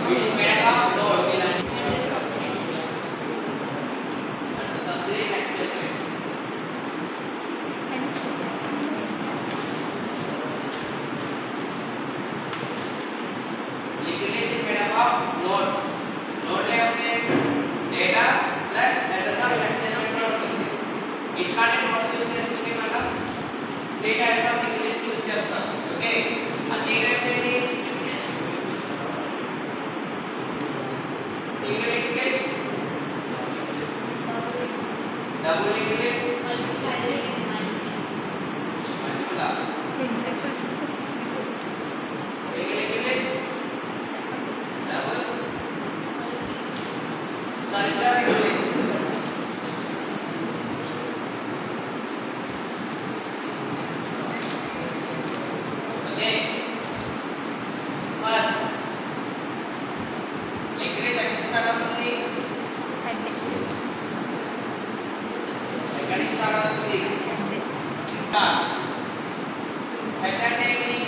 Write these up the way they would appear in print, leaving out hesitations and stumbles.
It is made up of load. Liquid is made up of load. Load అంటే data plus address of destination కూడా వస్తుంది. ఇట్లానే note use చేసుకుని మనం data యొక్క లిక్విడ్ యూస్ చేస్తాం. ఓకే, ఆ డేటా ఏంటి? Single liquid, double liquid, multiple circular equation. Okay, first liquid ఎక్కడ స్టార్ట్ అవుతుంది? ఎక్కడ స్టార్ట్ అవుతుంది? హెడ్ అంటే ఏంటి?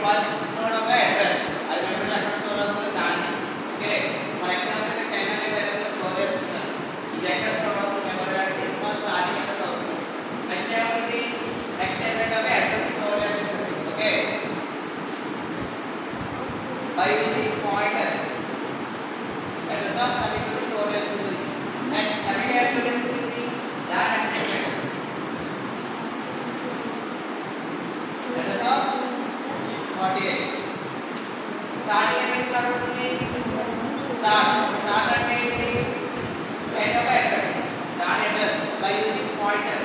First node of address. అది మెమరీ ఎక్కడ స్టోర్ అవుతుందో దాన్ని. ఓకే, ఫర్ ఎగ్జాంపుల్ 10 అనే వేరియబుల్ స్టోర్ చేస్తున్నారు. ఇది ఎక్కడ స్టోర్ అవుతుంది? మెమరీ అంటే ఫస్ట్ స్టార్టింగ్ అడ్రస్ అవుతుంది. నెక్స్ట్ ఏమవుతుంది? Next address of address store చేస్తుంది. Okay, by using pointer address of connective store చేస్తుంది. నెక్స్ట్ కనెక్టివ్ స్టోర్ చేస్తుంది దాని ఎక్స్టెన్షన్ అడ్రస్ ఆఫ్ 48. స్టార్టింగ్ ఎక్కడ స్టార్ట్ అవుతుంది? స్టార్ట్ అంటే ఏంటి? ఎండ్ ఆఫ్ అడ్రస్ దాని అడ్రస్ బై యూజింగ్ పాయింటర్.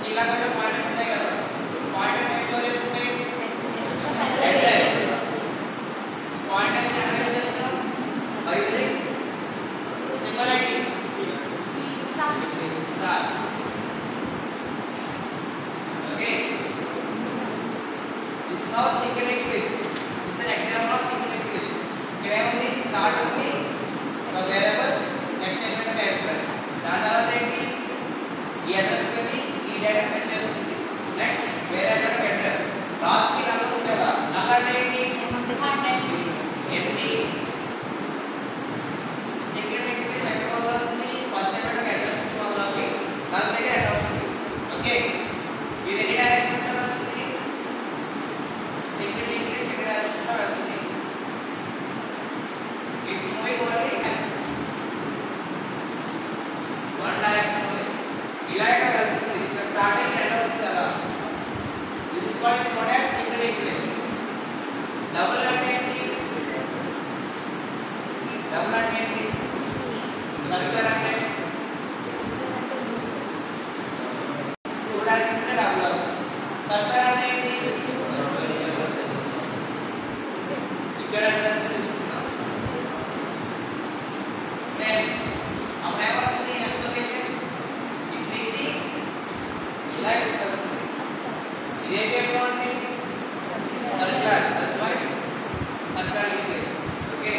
ఇలా కూడా పాయింటర్స్ ఉంటాయి కదా, పాయింటర్స్ ఎక్కడ స్టోర్ చేసుకుంటాయి? అడ్రస్. పాయింటర్స్ ఎలా చేస్తాం? By using similarity star. Okay, this is how single equation. It's an example of single equation. ఇక్కడ ఏముంది? స్టార్ట్ ఉంది, ఒక వేరియబుల్, నెక్స్ట్ ఏంటంటే అడ్రస్. దాని తర్వాత ఏంటి? ఈ అడ్రస్ కి ఈ డేటా సెట్ చేస్తుంది. నెక్స్ట్ వేరే అడ్రస్. లాస్ట్ కి నల్ ఉంది కదా, నల్ అంటే ఏంటి? ఎంప్టీ. సింగిల్ ఈక్వేషన్ ఎక్కడ మొదలవుతుంది? ఫస్ట్ ఏంటంటే అడ్రస్ మొదలవుతుంది, నల్ దగ్గర అడ్రస్ ఉంది. ఓకే, ఇది ఎన్ని డైరెక్షన్స్ లో అవుతుంది? సింగిల్ ఈక్వేషన్ ఎన్ని డైరెక్షన్స్ లో అవుతుంది? It's moving only one direction only. ఇలా ఇక్కడ వెళ్తుంది, ఇక్కడ స్టార్ట్ అయ్యి ఎండ్ అవుతుంది కదా. This is called known as single equation. Double అంటే ఏంటి? డబుల్ అంటే ఏంటి? సర్క్యులర్ అంటే టూ డైరెక్షన్ డబుల్ అవుతుంది. సర్క్యులర్ అంటే ఏంటి? ఇక్కడ అడ్రస్ తీసుకున్నాం. దెన్ అప్పుడు ఏమవుతుంది? నెక్స్ట్ లొకేషన్ ఇట్లా ఇలా వస్తుంది. ఇదే షేప్లో ఉంది, circular. That's why circular equation. Okay,